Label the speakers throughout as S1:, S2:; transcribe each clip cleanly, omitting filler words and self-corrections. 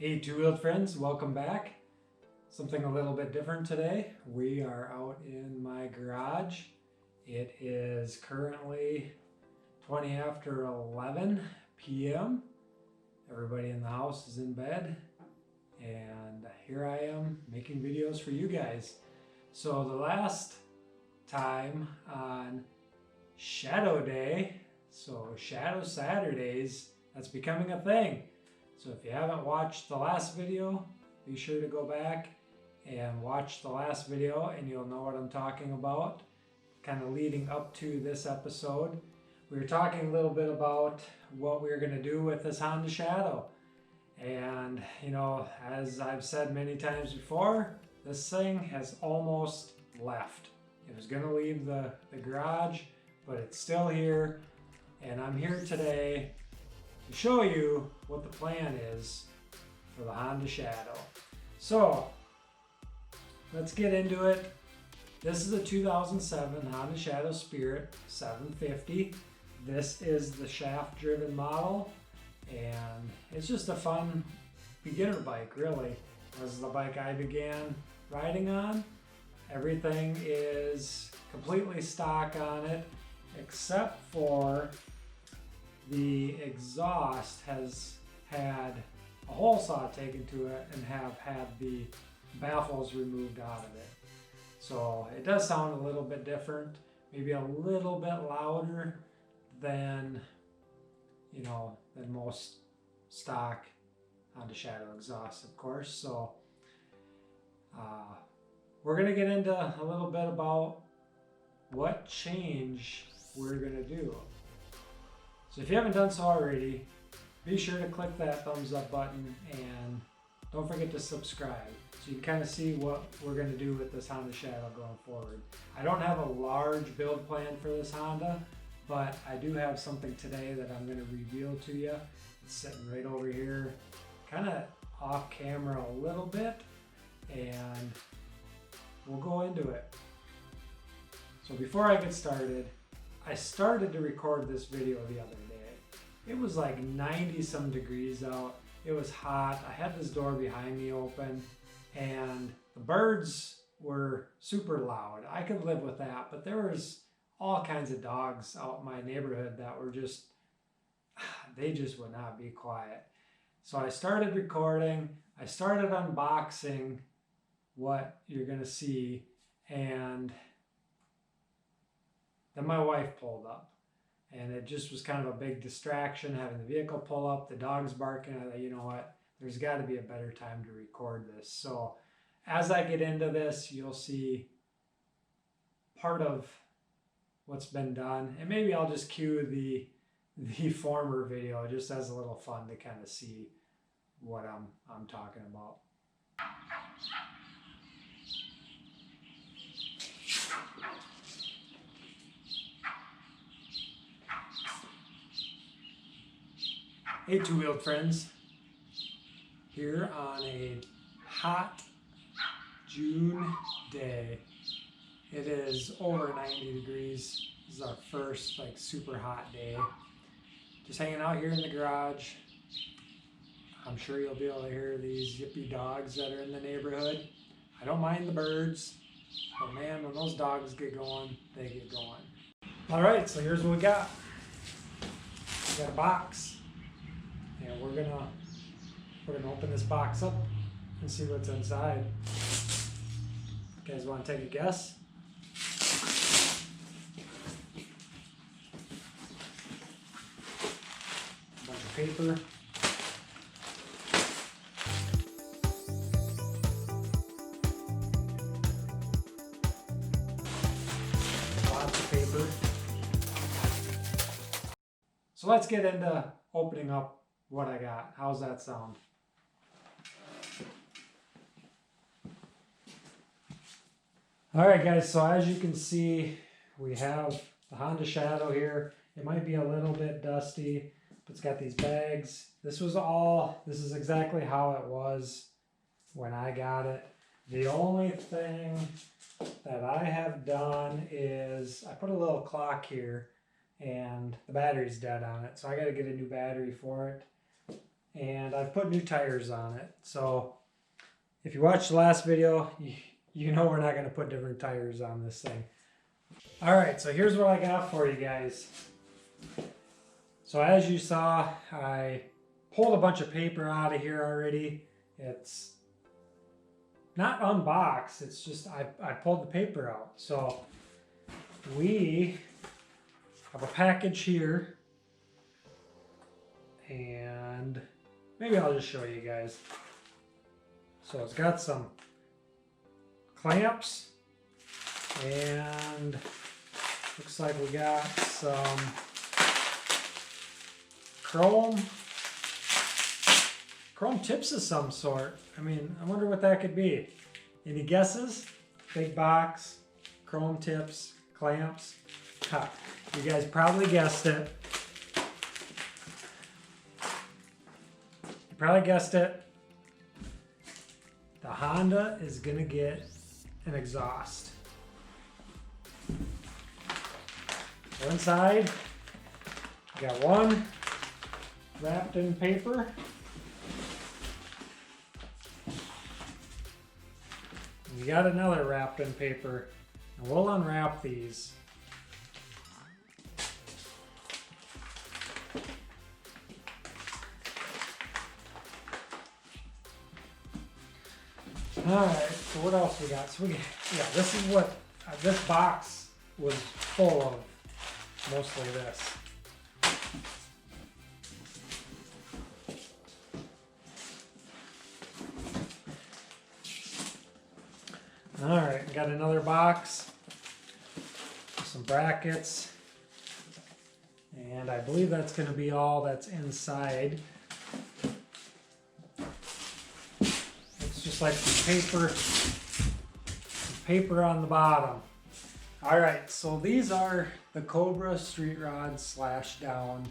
S1: Hey two-wheeled friends, welcome back. Something a little bit different today. We are out in my garage. It is currently 20 after 11 p.m. Everybody in the house is in bed. And here I am making videos for you guys. So the last time on Shadowday, so Shadow Saturdays, that's becoming a thing. So if you haven't watched the last video, be sure to go back and watch the last video and you'll know what I'm talking about. Kind of leading up to this episode, we were talking a little bit about what we were going to do with this Honda Shadow. And you know, as I've said many times before, this thing has almost left. It was going to leave the garage, but it's still here. And I'm here today to show you what the plan is for the Honda Shadow. So let's get into it. This is a 2007 Honda Shadow Spirit 750. This is the shaft driven model and it's just a fun beginner bike, really. This is the bike I began riding on. Everything is completely stock on it except for the exhaust has had a hole saw taken to it and have had the baffles removed out of it. So it does sound a little bit different, maybe a little bit louder than, you know, than most stock Honda Shadow exhausts, of course. So we're going to get into a little bit about what change we're going to do. So if you haven't done so already, be sure to click that thumbs up button and don't forget to subscribe so you can kind of see what we're going to do with this Honda Shadow going forward. I don't have a large build plan for this Honda, but I do have something today that I'm going to reveal to you. It's sitting right over here, kind of off camera a little bit, and we'll go into it. So before I get started, I started to record this video the other day. It was like 90 some degrees out. It was hot. I had this door behind me open and the birds were super loud. I could live with that, but there was all kinds of dogs out in my neighborhood that were just, they just would not be quiet. So I started recording. I started unboxing what you're gonna see, and then my wife pulled up and it just was kind of a big distraction having the vehicle pull up, the dogs barking. I thought, you know what, there's got to be a better time to record this. So as I get into this, you'll see part of what's been done, and maybe I'll just cue the former video just as a little fun to kind of see what I'm talking about. Hey two-wheeled friends, here on a hot June day. It is over 90 degrees. This is our first like super hot day. Just hanging out here in the garage. I'm sure you'll be able to hear these yippy dogs that are in the neighborhood. I don't mind the birds, but man, when those dogs get going, they get going. All right, so here's what we got. We got a box. And we're gonna open this box up and see what's inside. You guys want to take a guess? A bunch of paper. Lots of paper. So let's get into opening up what I got. How's that sound? All right guys, so as you can see, we have the Honda Shadow here. It might be a little bit dusty, but it's got these bags. This is exactly how it was when I got it. The only thing that I have done is I put a little clock here and the battery's dead on it, so I got to get a new battery for it. and I've put new tires on it. So if you watched the last video, you know we're not going to put different tires on this thing. Alright, so here's what I got for you guys. So as you saw, I pulled a bunch of paper out of here already. It's not unboxed, it's just I pulled the paper out. So we have a package here, and maybe I'll just show you guys. So it's got some clamps, and looks like we got some chrome tips of some sort. I mean, I wonder what that could be. Any guesses? Big box, chrome tips, clamps. Ha, you guys probably guessed it. You probably guessed it. The Honda is gonna get an exhaust. So inside, we got one wrapped in paper. And we got another wrapped in paper. And we'll unwrap these. Alright, so what else we got? So we got, yeah, this is what this box was full of. Mostly this. Alright, got another box. Some brackets. And I believe that's going to be all that's inside. It's just like some paper on the bottom. Alright, so these are the Cobra Street Rod /down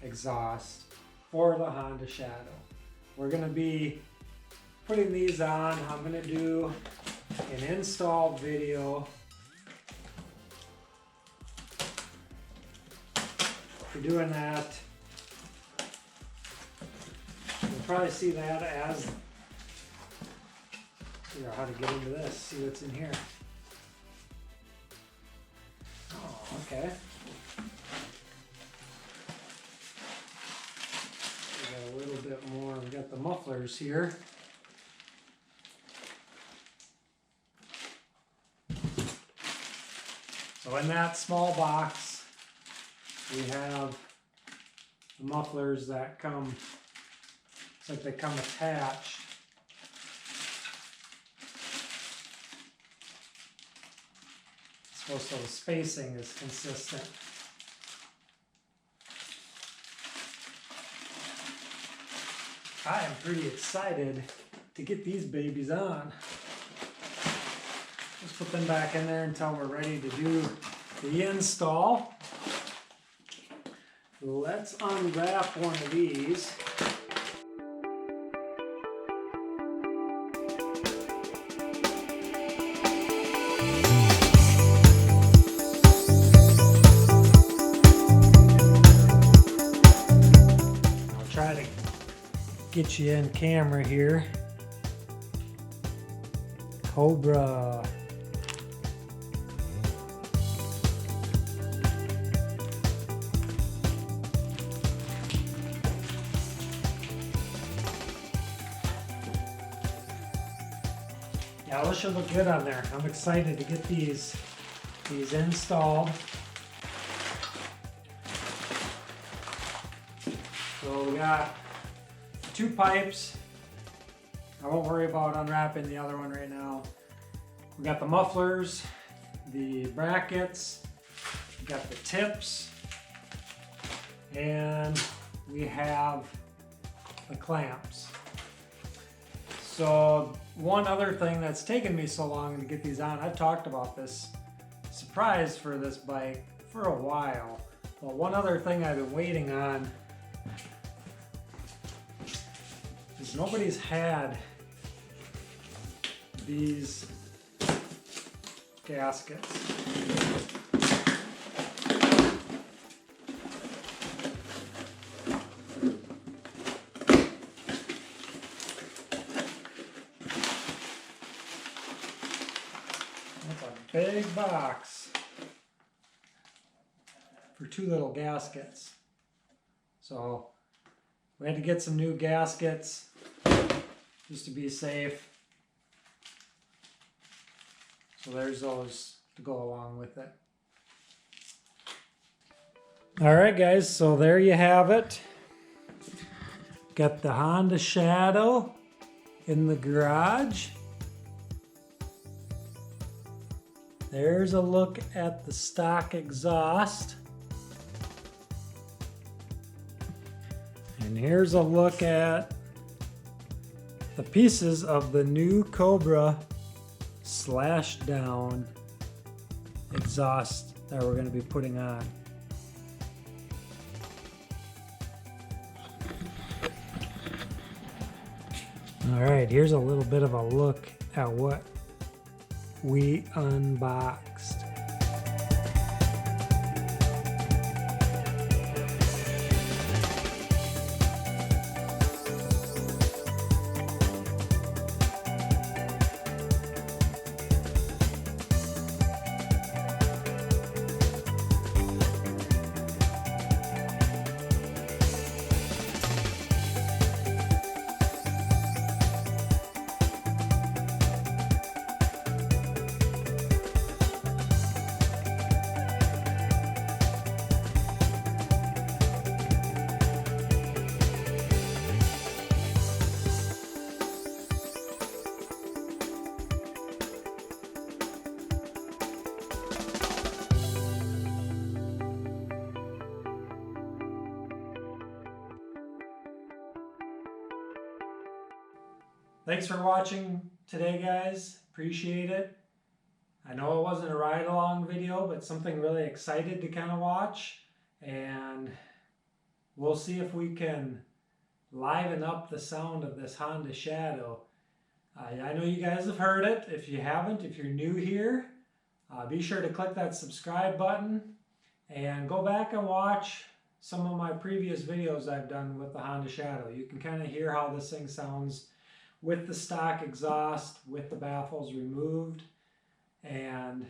S1: exhaust for the Honda Shadow. We're going to be putting these on. I'm going to do an install video. For doing that, you'll probably see that as, figure out how to get into this, see what's in here. Oh, okay. We got a little bit more, we got the mufflers here. So in that small box, we have the mufflers that come, it's like they come attached. So the spacing is consistent. I am pretty excited to get these babies on. Let's put them back in there until we're ready to do the install. Let's unwrap one of these. I'll try to get you in camera here. Cobra. Yeah, this should look good on there. I'm excited to get these installed. So we got 2 pipes. I won't worry about unwrapping the other one right now. We got the mufflers, the brackets, we got the tips, and we have the clamps. So one other thing that's taken me so long to get these on, I've talked about this surprise for this bike for a while. But one other thing I've been waiting on is nobody's had these gaskets. big box for 2 little gaskets. So we had to get some new gaskets just to be safe. So there's those to go along with it. All right, guys, so there you have it. Got the Honda Shadow in the garage. There's a look at the stock exhaust. And here's a look at the pieces of the new Cobra Splashdown exhaust that we're going to be putting on. Alright, here's a little bit of a look at what we unboxed. Thanks for watching today, guys. Appreciate it. I know it wasn't a ride-along video, but something really excited to kind of watch. And we'll see if we can liven up the sound of this Honda Shadow. I know you guys have heard it. If you haven't, if you're new here, be sure to click that subscribe button and go back and watch some of my previous videos I've done with the Honda Shadow. You can kind of hear how this thing sounds with the stock exhaust, with the baffles removed. And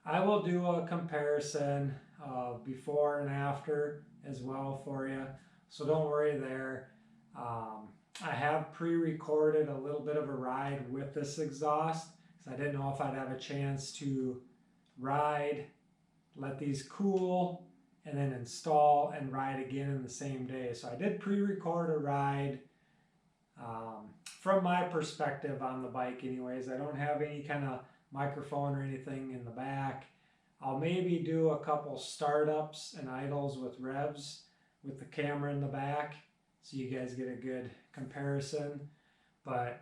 S1: I will do a comparison of before and after as well for you, so don't worry there. I have pre-recorded a little bit of a ride with this exhaust because I didn't know if I'd have a chance to ride, let these cool, and then install and ride again in the same day. So I did pre-record a ride from my perspective on the bike anyways. I don't have any kind of microphone or anything in the back. I'll maybe do a couple startups and idles with revs with the camera in the back so you guys get a good comparison. But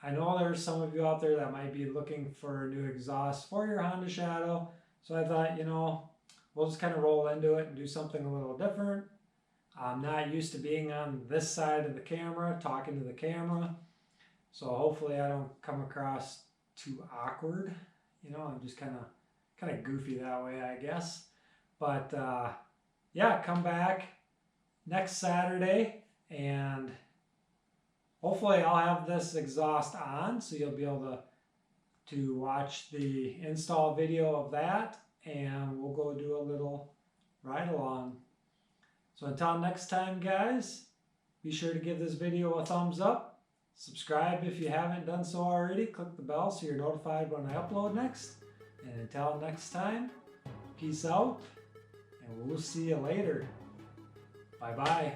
S1: I know there's some of you out there that might be looking for a new exhaust for your Honda Shadow. So I thought, you know, we'll just kind of roll into it and do something a little different. I'm not used to being on this side of the camera, talking to the camera. So hopefully I don't come across too awkward. You know, I'm just kind of goofy that way, I guess. But yeah, come back next Saturday and hopefully I'll have this exhaust on so you'll be able to watch the install video of that, and we'll go do a little ride along. So until next time, guys, be sure to give this video a thumbs up. Subscribe if you haven't done so already. Click the bell so you're notified when I upload next. And until next time, peace out, and we'll see you later. Bye-bye.